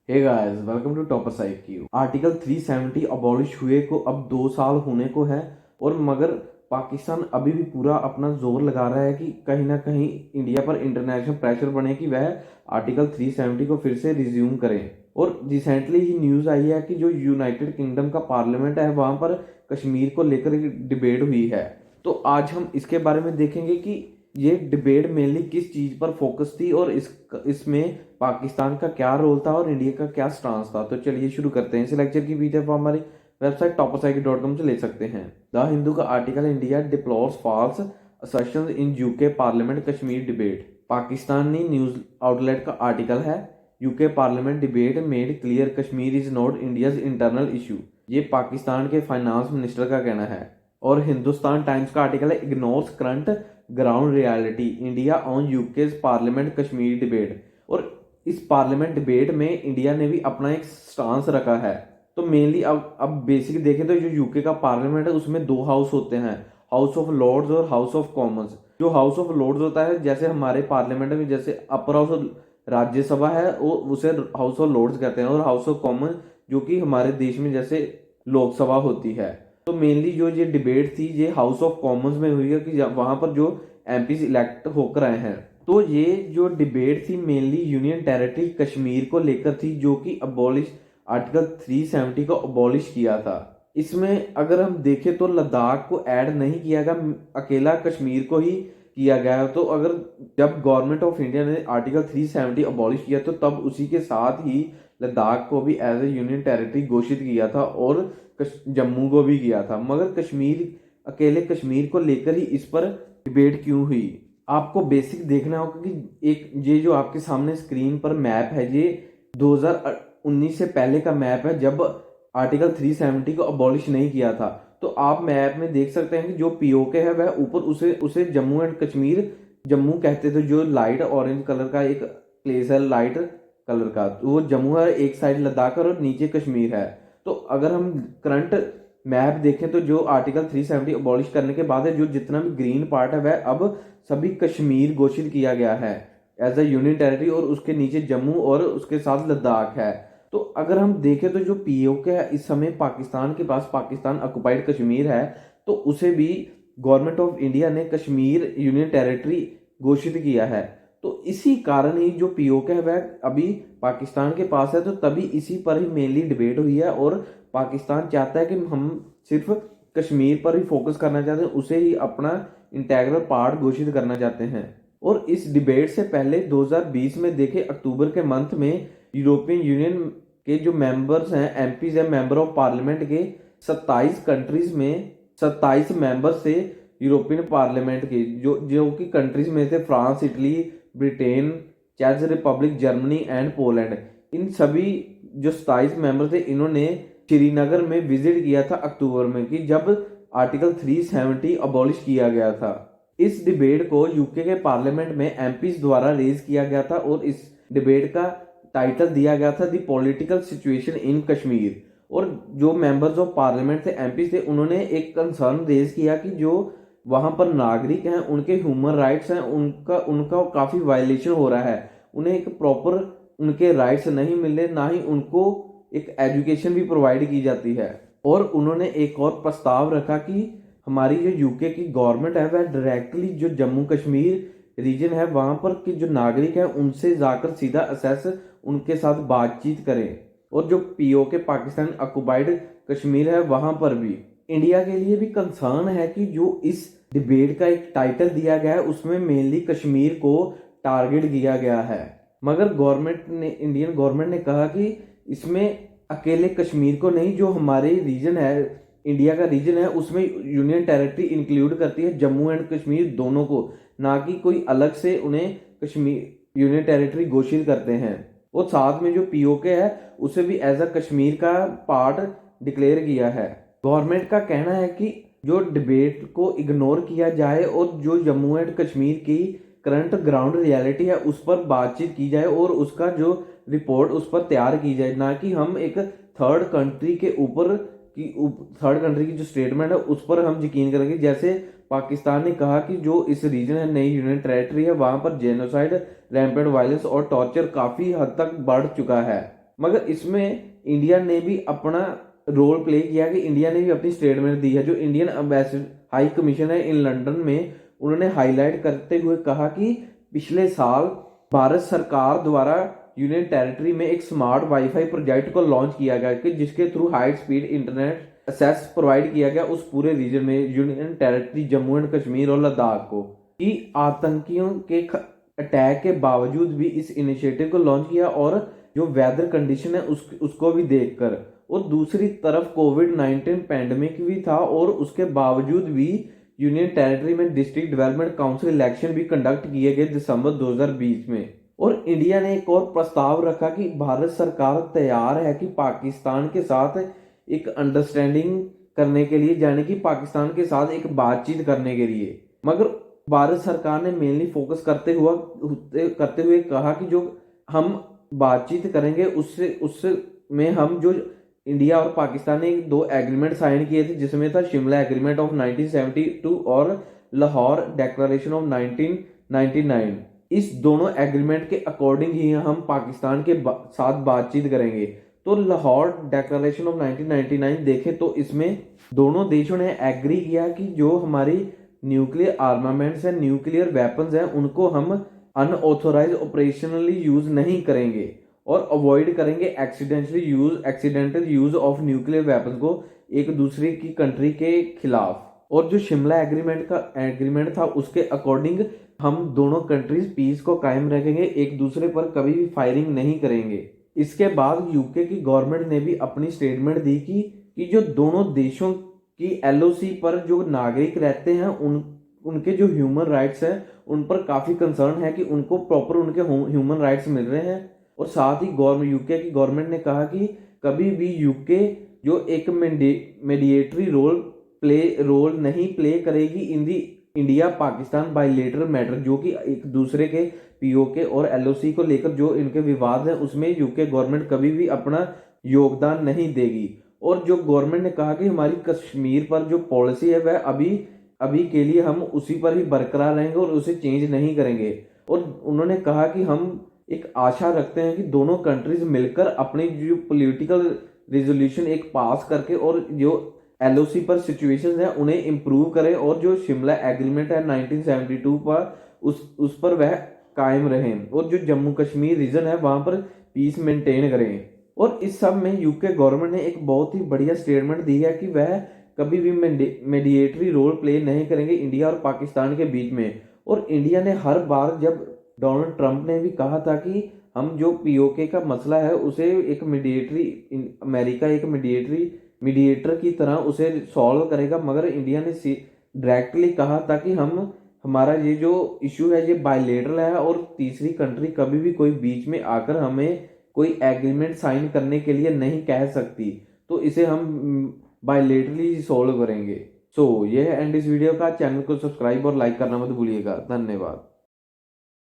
Hey guys, welcome to toppers IQ. Article 370 abolish हुए को अब 2 साल होने को है और मगर पाकिस्तान अभी भी पूरा अपना जोर लगा रहा है कि कहीं ना कहीं इंडिया पर इंटरनेशनल प्रेशर बने कि वह आर्टिकल 370 को फिर से रिज्यूम करें। और रिसेंटली ही न्यूज़ आई है कि जो यूनाइटेड किंगडम का पार्लियामेंट है वहाँ पर कश्मीर को लेकर एक डिबेट हुई है। तो आज हम इसके बारे में देखेंगे कि ये डिबेट मेनली किस चीज़ पर फोकस थी और इसमें पाकिस्तान का क्या रोल था और इंडिया का क्या स्टांस था। तो चलिए शुरू करते हैं। इस लेक्चर की पीडीएफ हमारी वेबसाइट topsci.com से ले सकते हैं। द हिंदू का article India deplores false assertions in UK parliament Kashmir debate. Pakistani news outlet का आर्टिकल है UK parliament debate made clear Kashmir is not India's internal issue. ये पाकिस्तान के फाइनेंस मिनिस्टर का कहना है। और हिंदुस्तान टाइम्स का आर्टिकल है ignores current ground reality India on UK parliament Kashmir debate. और इस पार्लियामेंट डिबेट में इंडिया ने भी अपना एक स्टांस रखा है। तो मेनली अब बेसिक देखें तो जो यूके का पार्लियामेंट है उसमें दो हाउस होते हैं, हाउस ऑफ लॉर्ड्स और हाउस ऑफ कॉमन्स। जो हाउस ऑफ लॉर्ड्स होता है जैसे हमारे पार्लियामेंट में जैसे अपर हाउस राज्यसभा है वो उसे हाउस ऑफ लॉर्ड्स कहते हैं, और हाउस ऑफ कॉमन जो कि हमारे देश में जैसे लोकसभा होती है। तो मेनली जो ये डिबेट थी ये हाउस ऑफ कॉमन्स में हुई है कि वहां पर जो एमपीज इलेक्ट होकर आए हैं। तो ये जो डिबेट थी मेनली यूनियन टेरिटरी कश्मीर को लेकर थी, जो कि अबॉलिश आर्टिकल 370 को अबॉलिश किया था। इसमें अगर हम देखें तो लद्दाख को ऐड नहीं किया गया, अकेला कश्मीर को ही किया गया है। तो अगर जब गवर्नमेंट ऑफ इंडिया ने आर्टिकल 370 अबॉलिश किया तो तब उसी के साथ ही लद्दाख को भी एज ए यूनियन टेरिटरी घोषित किया था और जम्मू को भी किया था। मगर कश्मीर अकेले कश्मीर को लेकर ही इस पर डिबेट क्यों हुई, आपको बेसिक देखना होगा कि एक ये जो आपके सामने स्क्रीन पर मैप है ये 2019 से पहले का मैप है जब आर्टिकल 370 को अबॉलिश नहीं किया था। तो आप मैप में देख सकते हैं कि जो पीओके है वह ऊपर उसे उसे जम्मू एंड कश्मीर जम्मू कहते थे। जो लाइट ऑरेंज कलर का एक प्लेस है लाइट कलर का, तो वो जम्मू है, एक साइड लद्दाख और नीचे कश्मीर है। तो अगर हम करंट मैप देखें तो जो आर्टिकल 370 अबॉलिश करने के बाद है जो जितना भी ग्रीन पार्ट है वह अब सभी कश्मीर घोषित किया गया है एज अ यूनियन टेरिटरी, और उसके नीचे जम्मू और उसके साथ लद्दाख है। तो अगर हम देखें तो जो पीओके है इस समय पाकिस्तान के पास, पाकिस्तान ऑक्युपाइड कश्मीर है, तो उसे भी गवर्नमेंट ऑफ इंडिया ने कश्मीर यूनियन टेरिटरी घोषित किया है। तो इसी कारण ही जो पीओके है वह अभी पाकिस्तान के पास है। तो तभी इसी पर ही मेनली डिबेट हुई है और पाकिस्तान चाहता है कि हम सिर्फ कश्मीर पर ही फोकस करना चाहते हैं, उसे ही अपना इंटेग्रल पार्ट घोषित करना चाहते हैं। और इस डिबेट से पहले 2020 में देखे अक्टूबर के मंथ में यूरोपियन यूनियन के जो मेंबर्स हैं, एमपीज हैं, मेंबर ऑफ पार्लियामेंट के 27 कंट्रीज में 27 मेंबर से यूरोपियन पार्लियामेंट के जो जो कि कंट्रीज में थे फ्रांस, इटली, ब्रिटेन, चेक रिपब्लिक, जर्मनी एंड पोलैंड। इन सभी जो 27 मेंबर थे इन्होंने श्रीनगर में विजिट किया था अक्टूबर में कि जब आर्टिकल 370 अबॉलिश किया गया था। इस डिबेट को यूके के पार्लियामेंट में एमपीज द्वारा रेज किया गया था और इस डिबेट का टाइटल दिया गया था the political situation in Kashmir. और जो मेंबर्स ऑफ पार्लियामेंट थे, एमपीज थे, उन्होंने एक कंसर्न रेज किया कि जो वहां पर नागरिक हैं उनके ह्यूमन राइट्स हैं उनका उनका काफी वायलेशन हो रहा है। उन्हें एक प्रॉपर उनके राइट्स नहीं मिले, ना ही उनको एक एजुकेशन भी प्रोवाइड की जाती है। और उन्होंने एक और प्रस्ताव रखा कि हमारी जो यूके की गवर्नमेंट है वह डायरेक्टली जो जम्मू कश्मीर रीजन है वहां पर के जो नागरिक हैं उनसे जाकर सीधा असेस उनके साथ बातचीत करें। और जो पीओके पाकिस्तान ऑक्युपाइड कश्मीर है वहां पर भी इंडिया के लिए भी कंसर्न है कि जो इस डिबेट का एक टाइटल दिया गया है उसमें मेनली कश्मीर को टारगेट किया गया है। मगर गवर्नमेंट ने, इंडियन गवर्नमेंट ने कहा कि इसमें अकेले कश्मीर को नहीं, जो हमारे रीजन है इंडिया का रीजन है उसमें यूनियन टेरिटरी इंक्लूड करती है जम्मू एंड कश्मीर दोनों को, ना कि कोई अलग से उन्हें कश्मीर यूनियन टेरिटरी घोषित करते हैं। और साथ में जो पीओके है उसे भी एज अ कश्मीर का पार्ट डिक्लेयर किया है। गवर्नमेंट का कहना है कि जो डिबेट को इग्नोर किया जाए और जो जम्मू एंड कश्मीर की करंट ग्राउंड रियलिटी है उस पर बातचीत की जाए और उसका जो रिपोर्ट उस पर तैयार की जाए, ना कि हम एक थर्ड कंट्री के ऊपर की थर्ड कंट्री की जो स्टेटमेंट है उस पर हम यकीन करेंगे। जैसे पाकिस्तान ने कहा कि जो इस रीजन है नई यूनियन टेरिटरी है वहां पर जेनोसाइड, रैम्पेंट वायलेंस और टॉर्चर काफी हद तक बढ़ चुका है। मगर इसमें इंडिया ने भी अपना रोल प्ले किया कि इंडिया ने भी अपनी स्टेटमेंट दी है। जो इंडियन एम्बेसडर हाई कमीशन है इन लंदन में, उन्होंने हाईलाइट करते हुए कहा कि पिछले साल भारत सरकार द्वारा यूनियन टेरिटरी में एक स्मार्ट वाईफाई प्रोजेक्ट को लॉन्च किया गया कि जिसके through high speed internet access provide किया गया उस पूरे रीजन में, union territory Jammu and Kashmir और लद्दाख को। कि आतंकियों के अटैक के बावजूद भी इस इनिशिएटिव को लॉन्च किया और जो वेदर कंडीशन है उसको भी देखकर। और दूसरी तरफ कोविड-19 पैंडेमिक भी था और उसके बावजूद भी यूनियन टेरिटरी में डिस्ट्रिक्ट डेवलपमेंट काउंसिल इलेक्शन भी कंडक्ट किए गए दिसंबर 2020 में। और इंडिया ने एक और प्रस्ताव रखा कि भारत सरकार तैयार है कि पाकिस्तान के साथ एक अंडरस्टैंडिंग करने के लिए, यानी कि पाकिस्तान के साथ एक बातचीत करने के लिए। मगर भारत सरकार ने मेनली फोकस करते हुए कहा कि जो हम बातचीत करेंगे उससे में हम जो इंडिया और पाकिस्तान ने दो एग्रीमेंट साइन किए थे, जिसमें था शिमला एग्रीमेंट ऑफ 1972 और लाहौर डिक्लेरेशन ऑफ 1999। इस दोनों एग्रीमेंट के अकॉर्डिंग ही हम पाकिस्तान के साथ बातचीत करेंगे। तो लाहौर डिक्लेरेशन ऑफ 1999 देखें तो इसमें दोनों देशों ने एग्री किया कि जो हमारी न्यूक्लियर आर्मामेंट्स है, न्यूक्लियर वेपन्स हैं, उनको हम अनऑथोराइज ऑपरेशनली यूज नहीं करेंगे और अवॉइड करेंगे accidental use of nuclear weapons को एक दूसरे की कंट्री के खिलाफ। और जो शिमला एग्रीमेंट था उसके अकॉर्डिंग हम दोनों कंट्रीज पीस को कायम रखेंगे, एक दूसरे पर कभी भी फायरिंग नहीं करेंगे। इसके बाद यूके की गवर्नमेंट ने भी अपनी स्टेटमेंट दी कि जो दोनों देशों की एलओसी पर जो नागरिक रहते हैं उनके जो ह्यूमन राइट्स हैं उन पर काफ़ी कंसर्न है कि उनको प्रॉपर उनके ह्यूमन राइट्स मिल रहे हैं। और साथ ही यूके की गवर्नमेंट ने कहा कि कभी भी यूके जो एक मीडिएटरी रोल नहीं प्ले करेगी इन दी इंडिया पाकिस्तान बायलैटरल मैटर, जो कि एक दूसरे के पीओके और एलओसी को लेकर जो इनके विवाद है उसमें यूके गवर्नमेंट कभी भी अपना योगदान नहीं देगी। और जो गवर्नमेंट ने कहा कि हमारी कश्मीर पर जो पॉलिसी है वह अभी के लिए हम उसी पर ही बरकरार रहेंगे और उसे चेंज नहीं करेंगे। और उन्होंने कहा कि हम एक आशा रखते हैं कि दोनों कंट्रीज मिलकर अपनी जो पॉलिटिकल रिजोल्यूशन एक पास करके और जो एलओसी पर सिचुएशंस हैं उन्हें इम्प्रूव करें और जो शिमला एग्रीमेंट है 1972 पर उस पर वह कायम रहें और जो जम्मू कश्मीर रीजन है वहां पर पीस मेंटेन करें। और इस सब में यूके गवर्नमेंट ने एक बहुत ही बढ़िया स्टेटमेंट दी है कि वह कभी भी मीडिएटरी रोल प्ले नहीं करेंगे इंडिया और पाकिस्तान के बीच में। और इंडिया ने हर बार, जब डोनाल्ड ट्रंप ने भी कहा था कि हम जो पीओके का मसला है उसे एक अमेरिका एक मीडिएटर की तरह उसे सॉल्व करेगा, मगर इंडिया ने डायरेक्टली कहा था कि हमारा ये जो इशू है ये बायलैटरल है और तीसरी कंट्री कभी भी कोई बीच में आकर हमें कोई एग्रीमेंट साइन करने के लिए नहीं कह सकती, तो इसे हम बायलैटरली सॉल्व करेंगे। सो ये है एंड इस वीडियो का। चैनल को सब्सक्राइब और लाइक करना मत भूलिएगा। धन्यवाद।